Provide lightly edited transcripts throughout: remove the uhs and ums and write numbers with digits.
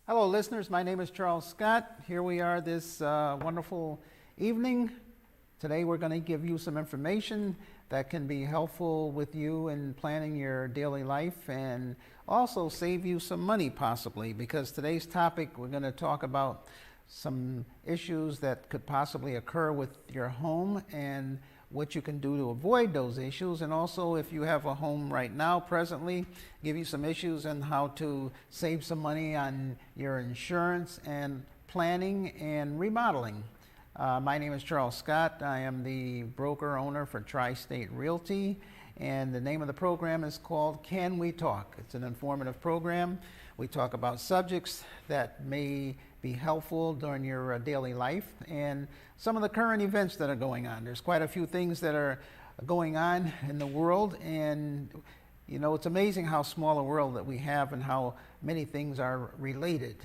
Hello, listeners. My name is Charles Scott. Here we are this wonderful evening. Today, we're going to give you some information that can be helpful with you in planning your daily life and also save you some money, possibly, because today's topic, we're going to talk about some issues that could possibly occur with your home and what you can do to avoid those issues, and also if you have a home right now presently, give you some issues on how to save some money on your insurance and planning and remodeling. My name is Charles Scott. I am the broker owner for Tri-State Realty, and the name of the program is called Can We Talk? It's an informative program. We talk about subjects that may be helpful during your daily life and some of the current events that are going on. There's quite a few things that are going on in the world, and you know, it's amazing how small a world that we have and how many things are related.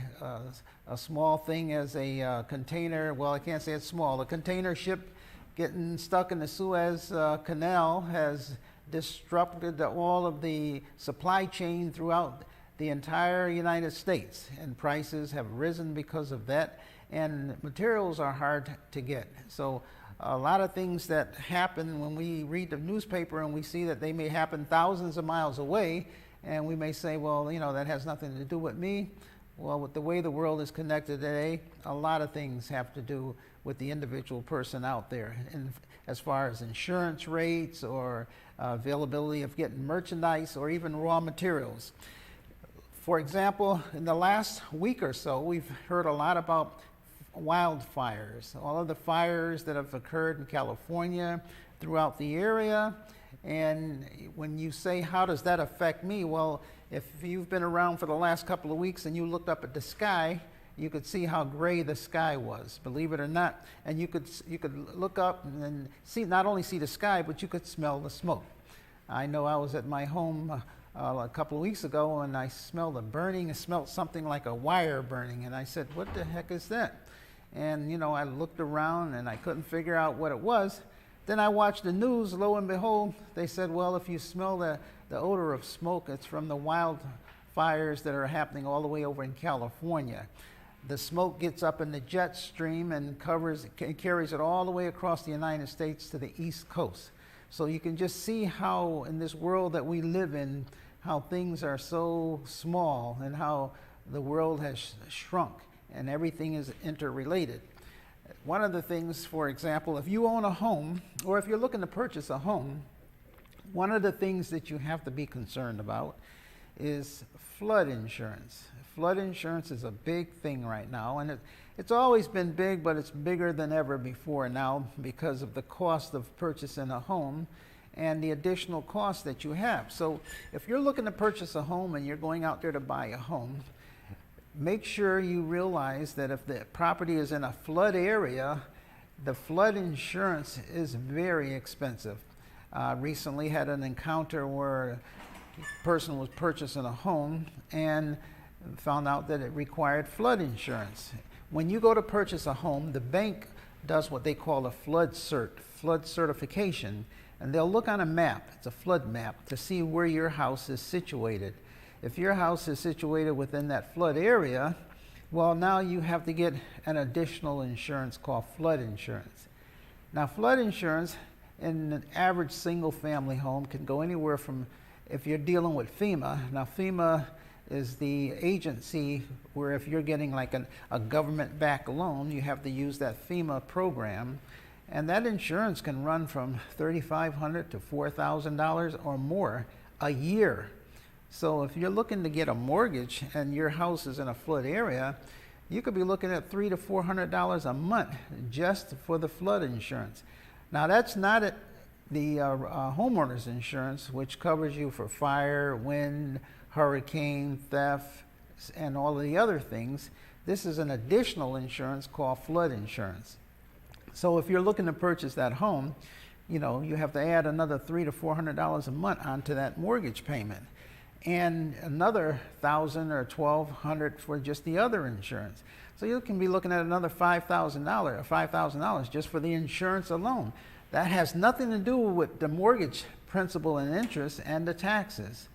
A small thing as a container, well, I can't say it's small. A container ship getting stuck in the Suez Canal has disrupted all of the supply chain throughout the entire United States, and prices have risen because of that, and materials are hard to get. So a lot of things that happen when we read the newspaper and we see that they may happen thousands of miles away, and we may say, well, you know, that has nothing to do with me. Well, with the way the world is connected today, a lot of things have to do with the individual person out there, and as far as insurance rates or availability of getting merchandise or even raw materials. For example, in the last week or so, we've heard a lot about wildfires, all of the fires that have occurred in California, throughout the area. And when you say, how does that affect me? Well, if you've been around for the last couple of weeks and you looked up at the sky, you could see how gray the sky was, believe it or not. And you could look up and see, not only see the sky, but you could smell the smoke. I know I was at my home a couple of weeks ago, and I smelled a burning. It smelled something like a wire burning, and I said, what the heck is that? And you know, I looked around and I couldn't figure out what it was. Then I watched the news. Lo and behold, they said, well, if you smell the odor of smoke, it's from the wildfires that are happening all the way over in California. The smoke gets up in the jet stream and carries it all the way across the United States to the East Coast. So you can just see how in this world that we live in, how things are so small and how the world has shrunk and everything is interrelated. One of the things, for example, if you own a home or if you're looking to purchase a home, one of the things that you have to be concerned about is flood insurance. Flood insurance is a big thing right now, and it's always been big, but it's bigger than ever before now because of the cost of purchasing a home and the additional costs that you have. So if you're looking to purchase a home and you're going out there to buy a home, make sure you realize that if the property is in a flood area, the flood insurance is very expensive. Recently had an encounter where a person was purchasing a home and found out that it required flood insurance. When you go to purchase a home, the bank does what they call a flood certification, and they'll look on a map, it's a flood map, to see where your house is situated. If your house is situated within that flood area, well, now you have to get an additional insurance called flood insurance. Now, flood insurance in an average single family home can go anywhere from, if you're dealing with FEMA, now FEMA is the agency where if you're getting like a government-backed loan, you have to use that FEMA program, and that insurance can run from $3,500 to $4,000 or more a year. So if you're looking to get a mortgage and your house is in a flood area, you could be looking at $300 to $400 a month just for the flood insurance. Now that's not the homeowner's insurance, which covers you for fire, wind, hurricane, theft, and all of the other things. This is an additional insurance called flood insurance. So if you're looking to purchase that home, you know, you have to add another $300 to $400 a month onto that mortgage payment, and another $1,000 or $1,200 for just the other insurance. So you can be looking at another $5,000 just for the insurance alone. That has nothing to do with the mortgage principal and interest and the taxes.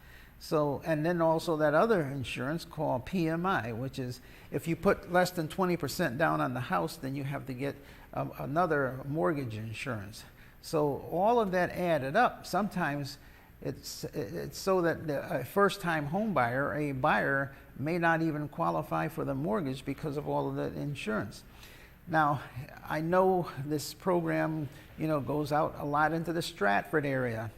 So, and then also that other insurance called PMI, which is if you put less than 20% down on the house, then you have to get another mortgage insurance. So all of that added up, sometimes it's so that a first-time home buyer, a buyer, may not even qualify for the mortgage because of all of that insurance. Now, I know this program, goes out a lot into the Stratford area.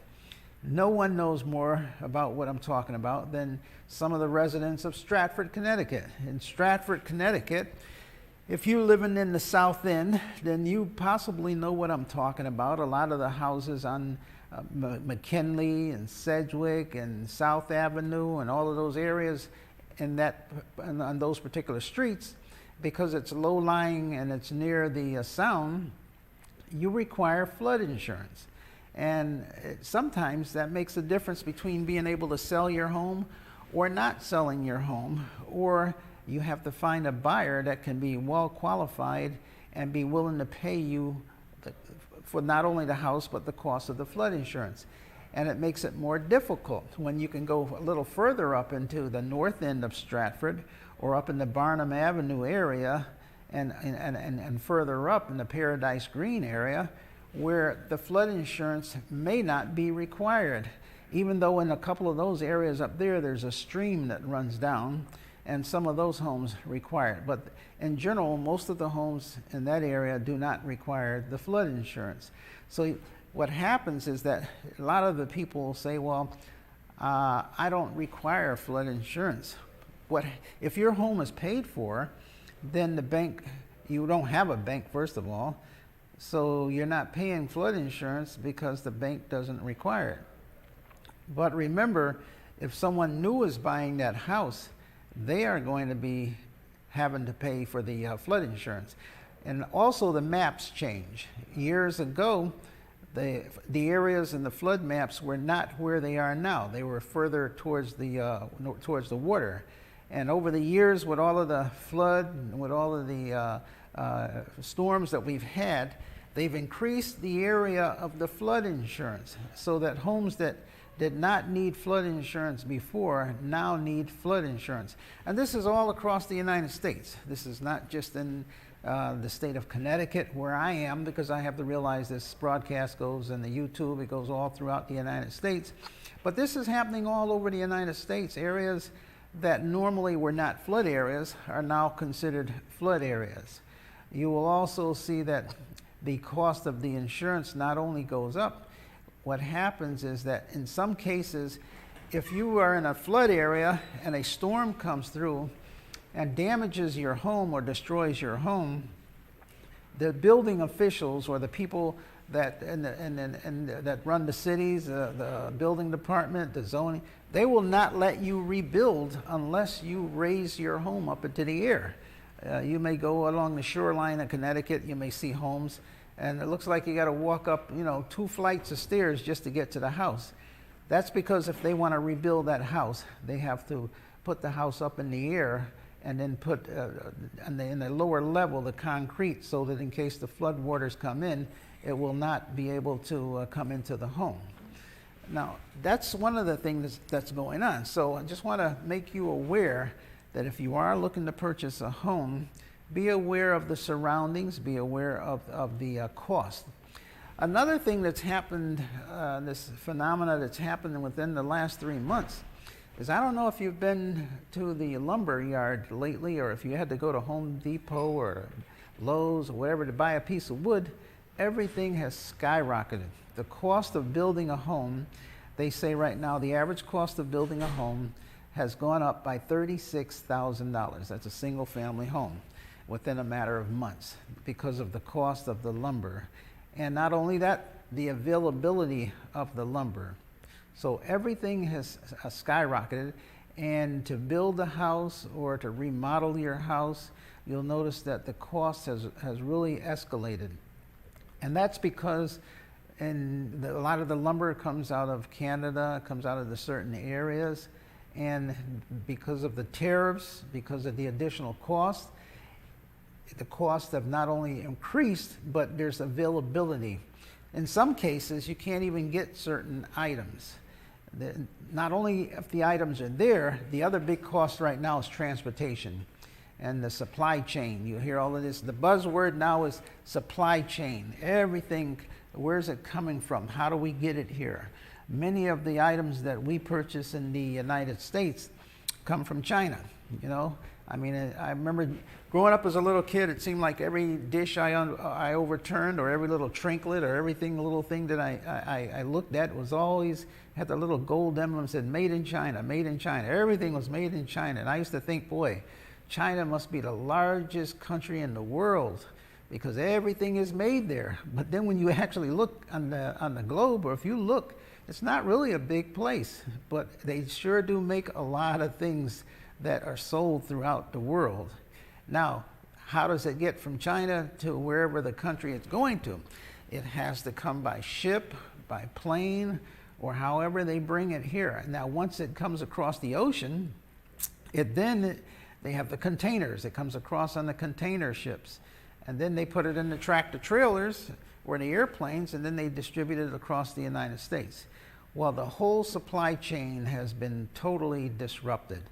No one knows more about what I'm talking about than some of the residents of Stratford, Connecticut. In Stratford, Connecticut, if you're living in the South End, then you possibly know what I'm talking about. A lot of the houses on McKinley and Sedgwick and South Avenue and all of those areas on those particular streets, because it's low-lying and it's near the sound, you require flood insurance. And sometimes that makes a difference between being able to sell your home or not selling your home, or you have to find a buyer that can be well qualified and be willing to pay you for not only the house but the cost of the flood insurance. And it makes it more difficult when you can go a little further up into the north end of Stratford or up in the Barnum Avenue area and further up in the Paradise Green area, where the flood insurance may not be required, even though in a couple of those areas up there, there's a stream that runs down, and some of those homes require it. But in general, most of the homes in that area do not require the flood insurance. So what happens is that a lot of the people say, well, I don't require flood insurance. If your home is paid for, then the bank, you don't have a bank, first of all, so you're not paying flood insurance because the bank doesn't require it. But remember, if someone new is buying that house, they are going to be having to pay for the flood insurance. And also the maps change. Years ago, the areas in the flood maps were not where they are now. They were further towards the water. And over the years, with all of the flood, and with all of the storms that we've had, they've increased the area of the flood insurance so that homes that did not need flood insurance before now need flood insurance. And this is all across the United States. This is not just in the state of Connecticut where I am, because I have to realize this broadcast goes in the YouTube, it goes all throughout the United States. But this is happening all over the United States. Areas that normally were not flood areas are now considered flood areas. You will also see that the cost of the insurance not only goes up, what happens is that in some cases, if you are in a flood area and a storm comes through and damages your home or destroys your home, the building officials or the people that that run the cities, the building department, the zoning, they will not let you rebuild unless you raise your home up into the air. You may go along the shoreline of Connecticut, you may see homes, and it looks like you got to walk up, 2 flights of stairs just to get to the house. That's because if they want to rebuild that house, they have to put the house up in the air and then put in the lower level the concrete, so that in case the flood waters come in, it will not be able to come into the home. Now, that's one of the things that's going on. So I just want to make you aware that if you are looking to purchase a home, be aware of the surroundings, be aware of the cost. Another thing that's happened, this phenomena that's happened within the last 3 months, is I don't know if you've been to the lumber yard lately, or if you had to go to Home Depot or Lowe's or whatever to buy a piece of wood. Everything has skyrocketed. The cost of building a home, they say right now, the average cost of building a home has gone up by $36,000. That's a single family home within a matter of months because of the cost of the lumber. And not only that, the availability of the lumber. So everything has skyrocketed, and to build a house or to remodel your house, you'll notice that the cost has really escalated. And that's because a lot of the lumber comes out of Canada, comes out of the certain areas, and because of the tariffs, because of the additional cost, the costs have not only increased, but there's availability. In some cases, you can't even get certain items. not only if the items are there, the other big cost right now is transportation and the supply chain. You hear all of this. The buzzword now is supply chain. Everything, where's it coming from? How do we get it here? Many of the items that we purchase in the United States come from China, you know. I mean, I remember growing up as a little kid, it seemed like every dish I overturned, or every little trinket, or everything, little thing that I looked at was always had the little gold emblem said made in China, made in China. Everything was made in China. And I used to think, boy, China must be the largest country in the world because everything is made there. But then when you actually look on the globe, or if you look, it's not really a big place, but they sure do make a lot of things that are sold throughout the world. Now, how does it get from China to wherever the country it's going to? It has to come by ship, by plane, or however they bring it here. Now, once it comes across the ocean, they have the containers. It comes across on the container ships. And then they put it in the tractor trailers or the airplanes, and then they distribute it across the United States. Well, the whole supply chain has been totally disrupted.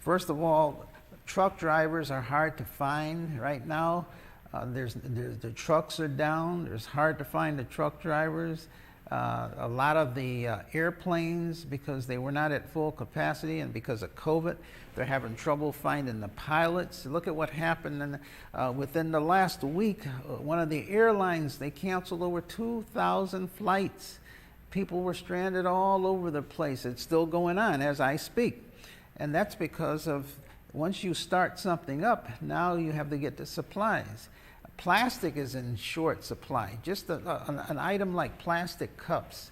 First of all, truck drivers are hard to find right now. The trucks are down. It's hard to find the truck drivers. A lot of the airplanes, because they were not at full capacity and because of COVID, they're having trouble finding the pilots. Look at what happened within the last week. One of the airlines, they canceled over 2,000 flights. People were stranded all over the place. It's still going on as I speak. And that's because of once you start something up, now you have to get the supplies. Plastic is in short supply. Just an item like plastic cups,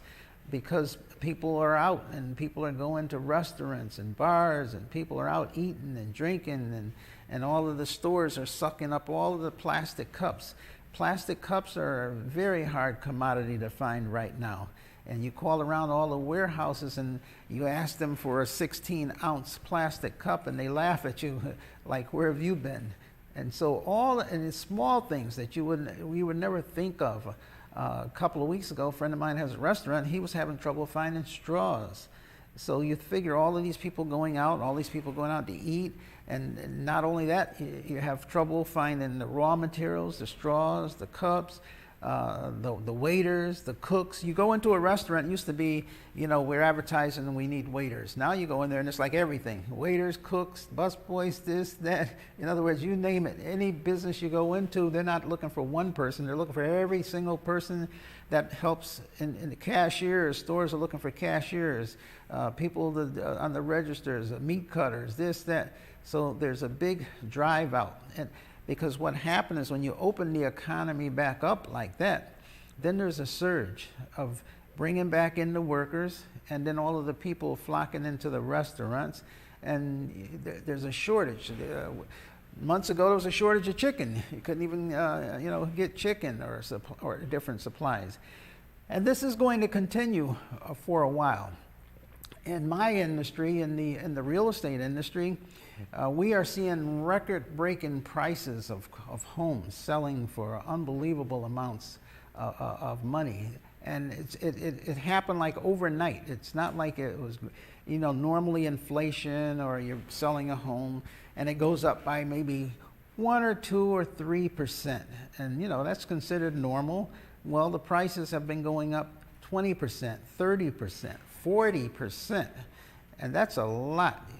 because people are out and people are going to restaurants and bars and people are out eating and drinking, and all of the stores are sucking up all of the plastic cups. Plastic cups are a very hard commodity to find right now. And you call around all the warehouses and you ask them for a 16-ounce plastic cup and they laugh at you like, where have you been? And so it's small things that we would never think of. A couple of weeks ago, a friend of mine has a restaurant. He was having trouble finding straws. So you figure all of these people going out, to eat, and not only that, you have trouble finding the raw materials, the straws, the cups, the waiters, the cooks. You go into a restaurant, it used to be, we're advertising and we need waiters. Now you go in there and it's like everything. Waiters, cooks, busboys, this, that. In other words, you name it. Any business you go into, they're not looking for one person. They're looking for every single person that helps in the cashiers. Stores are looking for cashiers, people on the registers, meat cutters, this, that. So there's a big drive out. Because what happened is when you open the economy back up like that, then there's a surge of bringing back in the workers, and then all of the people flocking into the restaurants, and there's a shortage. Months ago, there was a shortage of chicken. You couldn't even, get chicken or different supplies. And this is going to continue for a while. In my industry, in the real estate industry, we are seeing record-breaking prices of homes selling for unbelievable amounts of money. And it happened like overnight. It's not like it was, normally inflation or you're selling a home and it goes up by maybe 1 or 2 or 3%. And, that's considered normal. Well, the prices have been going up 20%, 30%, 40%. And that's a lot.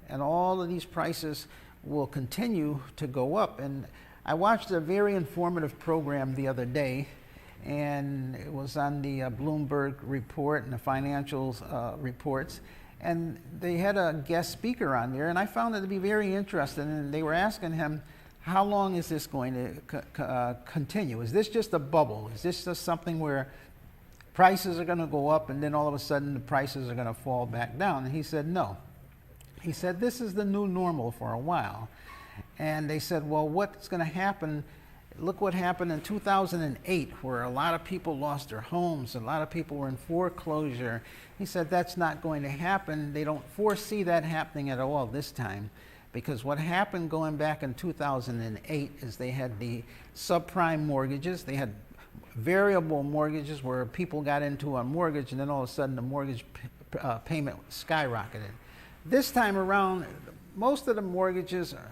And all of these prices will continue to go up. And I watched a very informative program the other day, and it was on the Bloomberg report and the financials reports. And they had a guest speaker on there, and I found it to be very interesting. And they were asking him, how long is this going to continue? Is this just a bubble? Is this just something where prices are going to go up and then all of a sudden the prices are going to fall back down? And he said, no. He said, this is the new normal for a while. And they said, well, what's going to happen? Look what happened in 2008, where a lot of people lost their homes. A lot of people were in foreclosure. He said, that's not going to happen. They don't foresee that happening at all this time. Because what happened going back in 2008 is they had the subprime mortgages. They had variable mortgages where people got into a mortgage and then all of a sudden the mortgage payment skyrocketed. This time around, most of the mortgages are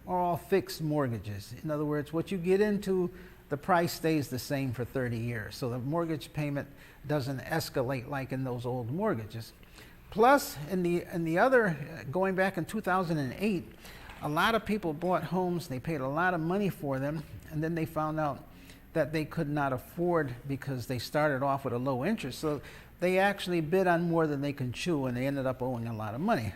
all fixed mortgages. In other words, what you get into, the price stays the same for 30 years. So the mortgage payment doesn't escalate like in those old mortgages. Plus, in the other, going back in 2008, a lot of people bought homes, they paid a lot of money for them, and then they found out that they could not afford because they started off with a low interest. So they actually bid on more than they can chew, and they ended up owing a lot of money.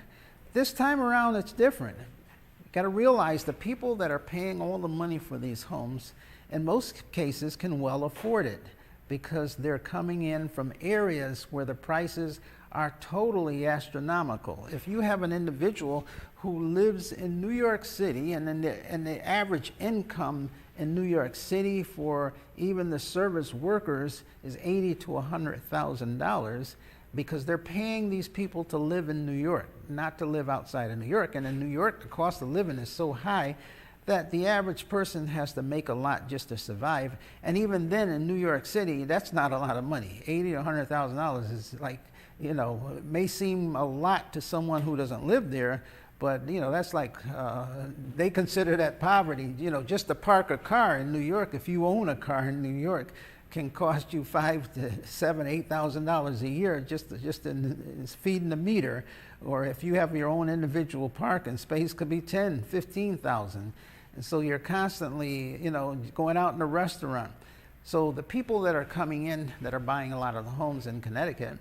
This time around, it's different. You got to realize the people that are paying all the money for these homes, in most cases, can well afford it because they're coming in from areas where the prices are totally astronomical. If you have an individual who lives in New York City, and the average income in New York City for even the service workers is $80,000 to $100,000, because they're paying these people to live in New York, not to live outside of New York. And in New York, the cost of living is so high that the average person has to make a lot just to survive. And even then, in New York City, that's not a lot of money. $80,000 to $100,000 is like, you know, it may seem a lot to someone who doesn't live there, but, you know, that's like, they consider that poverty. You know, just to park a car in New York, if you own a car in New York, can cost you $5,000 to $7,000, $8,000 a year just in feeding the meter. Or if you have your own individual parking space, could be $10,000, $15,000. And so you're constantly, you know, going out in a restaurant. So the people that are coming in, that are buying a lot of the homes in Connecticut,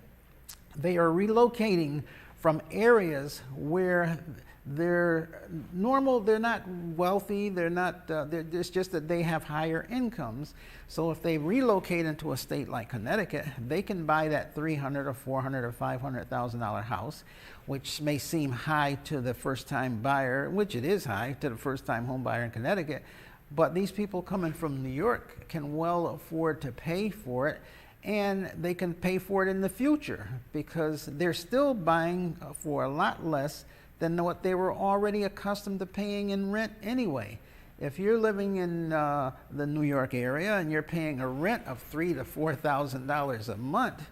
they are relocating from areas where they're normal, they're not wealthy, they're not, it's just that they have higher incomes. So if they relocate into a state like Connecticut, they can buy that $300,000 or $400,000 or $500,000 house, which may seem high to the first-time buyer, which it is high to the first-time home buyer in Connecticut. But these people coming from New York can well afford to pay for it, and they can pay for it in the future because they're still buying for a lot less than what they were already accustomed to paying in rent anyway. If you're living in the New York area and you're paying a rent of $3,000 to $4,000 a month,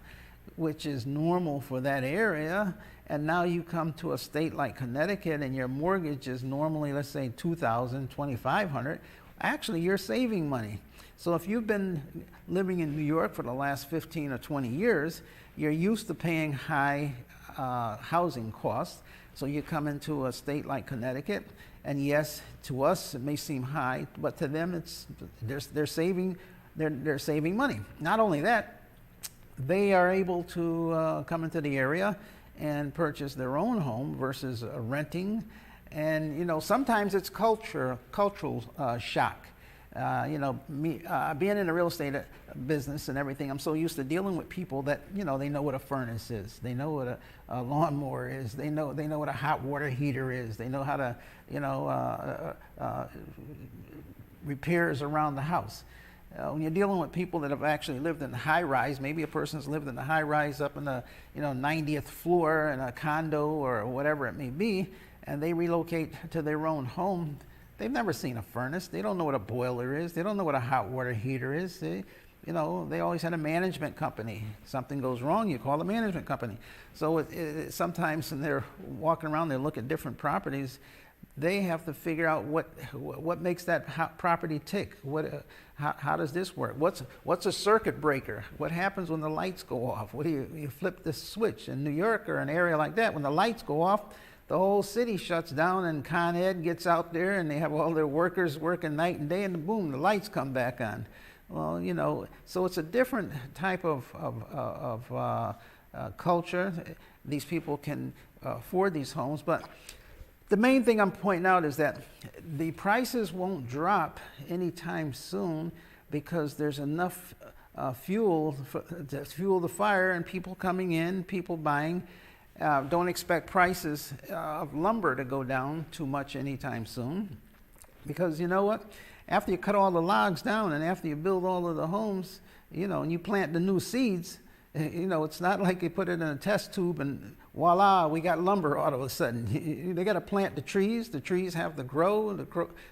which is normal for that area, and now you come to a state like Connecticut and your mortgage is normally, let's say, $2,000, $2,500, actually you're saving money. So if you've been living in New York for the last 15 or 20 years, you're used to paying high housing costs. So you come into a state like Connecticut, and yes, to us it may seem high, but to them they're saving money. Not only that, they are able to come into the area and purchase their own home versus renting. And you know, sometimes it's cultural shock. You know, me being in the real estate business and everything, I'm so used to dealing with people that, you know, they know what a furnace is, they know what a lawnmower is, they know what a hot water heater is, they know how to, you know, repairs around the house. When you're dealing with people that have actually lived in high rise, maybe a person's lived in the high rise up in the, you know, 90th floor in a condo or whatever it may be, and they relocate to their own home. They've never seen a furnace. They don't know what a boiler is. They don't know what a hot water heater is. They, you know, they always had a management company. Something goes wrong, you call the management company. So sometimes when they're walking around, they look at different properties. They have to figure out what makes that property tick. How does this work? What's a circuit breaker? What happens when the lights go off? What do you flip the switch? In New York or an area like that, when the lights go off, the whole city shuts down, and Con Ed gets out there and they have all their workers working night and day, and boom, the lights come back on. Well, you know, so it's a different type of culture. These people can afford these homes, but the main thing I'm pointing out is that the prices won't drop anytime soon because there's enough fuel to fuel the fire, and people coming in, people buying. Don't expect prices of lumber to go down too much anytime soon, because you know what? After you cut all the logs down and after you build all of the homes, you know, and you plant the new seeds, you know, it's not like you put it in a test tube and voila, we got lumber all of a sudden. They got to plant the trees. The trees have to grow.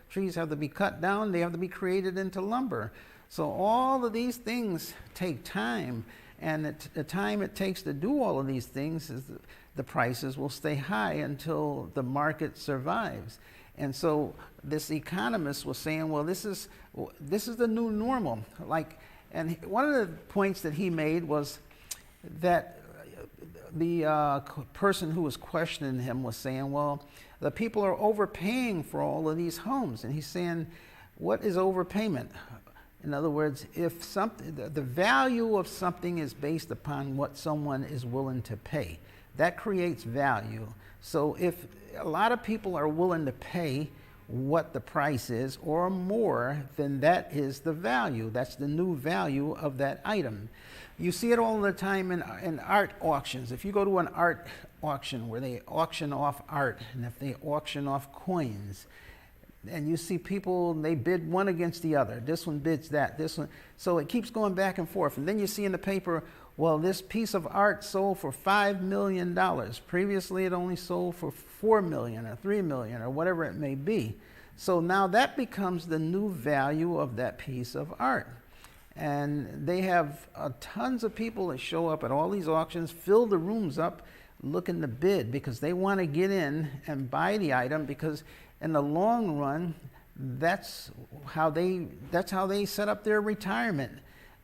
Trees have to be cut down. They have to be created into lumber. So all of these things take time. And the time it takes to do all of these things is the prices will stay high until the market survives. And so this economist was saying, well, this is the new normal. And one of the points that he made was that the person who was questioning him was saying, well, the people are overpaying for all of these homes. And he's saying, what is overpayment? In other words, if the value of something is based upon what someone is willing to pay, that creates value. So if a lot of people are willing to pay what the price is or more, then that is the value. That's the new value of that item. You see it all the time in art auctions. If you go to an art auction where they auction off art, and if they auction off coins, and you see people, they bid one against the other. This one bids that, this one. So it keeps going back and forth. And then you see in the paper, well, this piece of art sold for $5 million. Previously, it only sold for $4 million or $3 million or whatever it may be. So now that becomes the new value of that piece of art. And they have tons of people that show up at all these auctions, fill the rooms up looking to bid because they want to get in and buy the item, because in the long run, that's how they set up their retirement.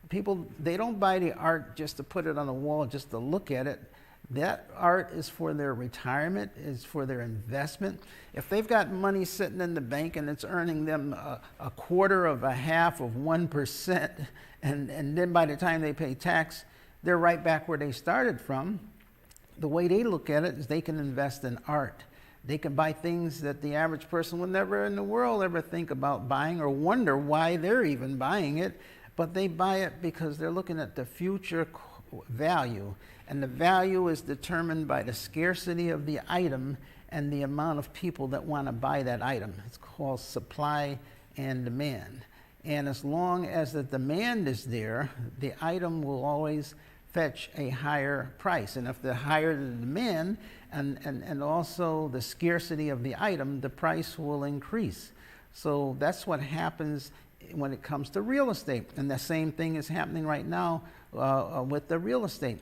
People, they don't buy the art just to put it on the wall, just to look at it. That art is for their retirement, is for their investment. If they've got money sitting in the bank and it's earning them a quarter of a half of 1%, and then by the time they pay tax, they're right back where they started from. The way they look at it is they can invest in art. They can buy things that the average person would never in the world ever think about buying or wonder why they're even buying it. But they buy it because they're looking at the future value. And the value is determined by the scarcity of the item and the amount of people that want to buy that item. It's called supply and demand. And as long as the demand is there, the item will always fetch a higher price. And if the higher the demand and also the scarcity of the item, the price will increase. So that's what happens when it comes to real estate. And the same thing is happening right now with the real estate.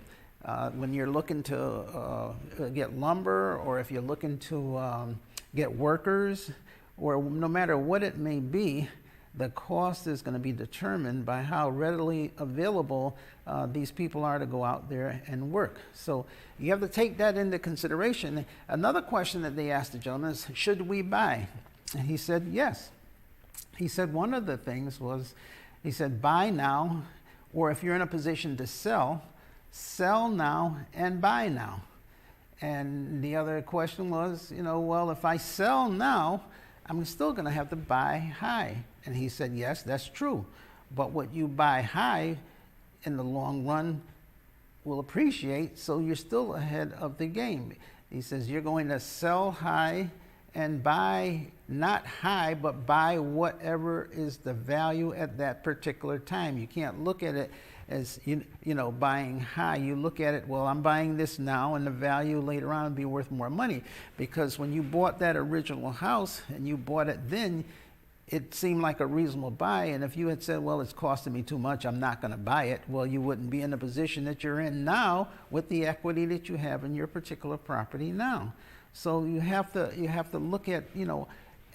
When you're looking to get lumber, or if you're looking to get workers, or no matter what it may be, the cost is going to be determined by how readily available these people are to go out there and work. So you have to take that into consideration. Another question that they asked the gentleman is, should we buy? And he said, yes. He said one of the things was, he said, buy now, or if you're in a position to sell now and buy now. And the other question was, well, if I sell now, I'm still going to have to buy high. And he said, yes, that's true. But what you buy high in the long run will appreciate, so you're still ahead of the game. He says you're going to sell high and buy not high, but buy whatever is the value at that particular time. You can't look at it as buying high. You look at it, well, I'm buying this now and the value later on will be worth more money. Because when you bought that original house and you bought it then, it seemed like a reasonable buy. And if you had said, well, it's costing me too much, I'm not going to buy it, well, you wouldn't be in the position that you're in now with the equity that you have in your particular property now. So you have to look at,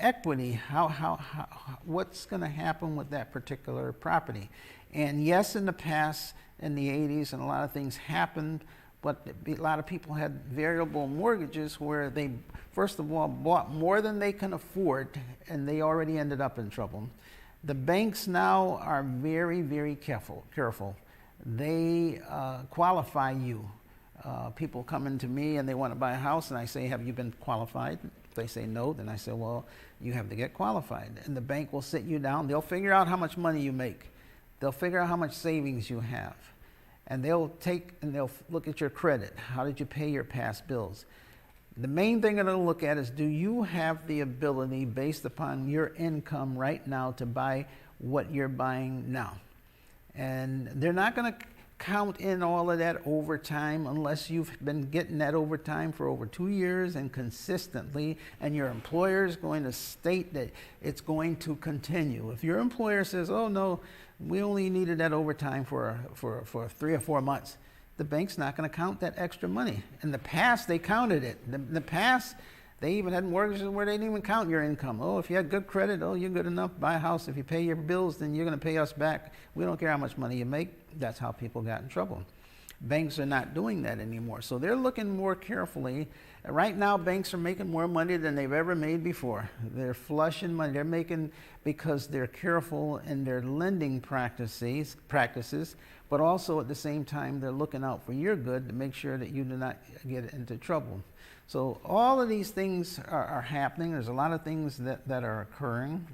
equity, how what's going to happen with that particular property. And yes, in the past, in the 80s, and a lot of things happened, but a lot of people had variable mortgages where they, first of all, bought more than they can afford, and they already ended up in trouble. The banks now are very, very careful. They qualify you. People come into me and they want to buy a house, and I say, have you been qualified? If they say no, then I say, well, you have to get qualified. And the bank will sit you down. They'll figure out how much money you make. They'll figure out how much savings you have. And they'll look at your credit. How did you pay your past bills? The main thing that they'll look at is, do you have the ability, based upon your income right now, to buy what you're buying now? And they're not going to count in all of that overtime unless you've been getting that overtime for over 2 years and consistently, and your employer is going to state that it's going to continue. If your employer says, oh no, We only needed that overtime for 3 or 4 months. The bank's not going to count that extra money. In the past, they counted it. In the past, they even had mortgages where they didn't even count your income. Oh, if you had good credit, oh, you're good enough, buy a house. If you pay your bills, then you're going to pay us back. We don't care how much money you make. That's how people got in trouble. Banks are not doing that anymore. So they're looking more carefully. Right now, banks are making more money than they've ever made before. They're flushing money. They're making because they're careful in their lending practices, but also at the same time, they're looking out for your good to make sure that you do not get into trouble. So all of these things are happening. There's a lot of things that are occurring.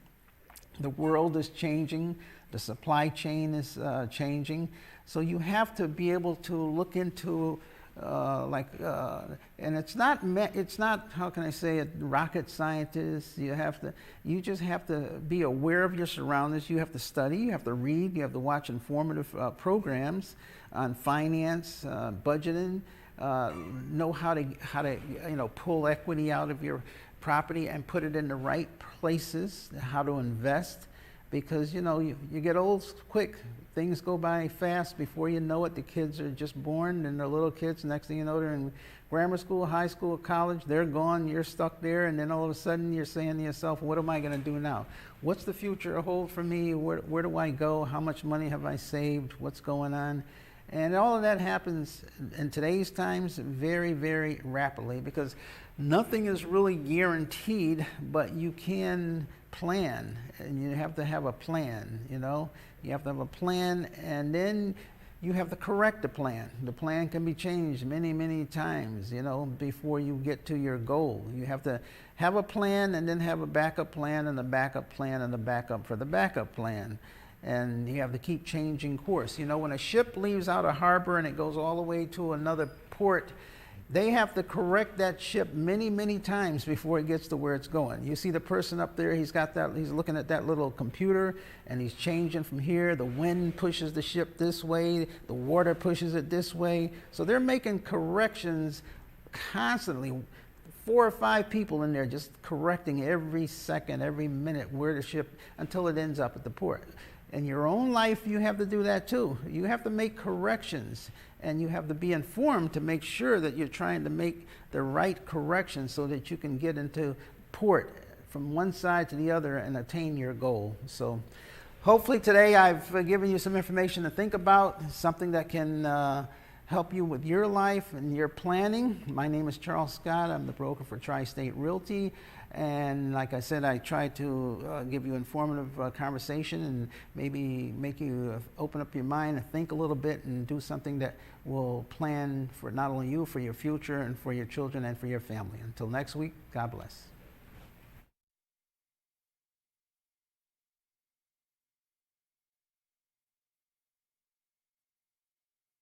The world is changing. The supply chain is changing. So you have to be able to look into and it's not, how can I say it, rocket scientists. You just have to be aware of your surroundings. You have to study, you have to read, you have to watch informative programs on finance, budgeting, know how to pull equity out of your property and put it in the right places, how to invest, because you get old quick. Things go by fast. Before you know it, the kids are just born and they're little kids. Next thing you know, they're in grammar school, high school, college. They're gone. You're stuck there. And then all of a sudden you're saying to yourself, what am I going to do now? What's the future hold for me? Where do I go? How much money have I saved? What's going on? And all of that happens in today's times very, very rapidly, because nothing is really guaranteed, but you can plan, and you have to have a plan. You have to have a plan, and then you have to correct the plan. The plan can be changed many, many times, before you get to your goal. You have to have a plan and then have a backup plan and a backup plan and a backup for the backup plan. And you have to keep changing course. When a ship leaves out a harbor and it goes all the way to another port, they have to correct that ship many, many times before it gets to where it's going. You see the person up there, he's looking at that little computer and he's changing from here. The wind pushes the ship this way, the water pushes it this way. So they're making corrections constantly. 4 or 5 people in there just correcting every second, every minute where the ship, until it ends up at the port. In your own life, you have to do that too. You have to make corrections, and you have to be informed to make sure that you're trying to make the right corrections so that you can get into port from one side to the other and attain your goal. So hopefully today I've given you some information to think about, something that can help you with your life and your planning. My name is Charles Scott. I'm the broker for Tri-State Realty. And like I said, I try to give you informative conversation and maybe make you open up your mind and think a little bit and do something that will plan for not only you, for your future and for your children and for your family. Until next week, God bless.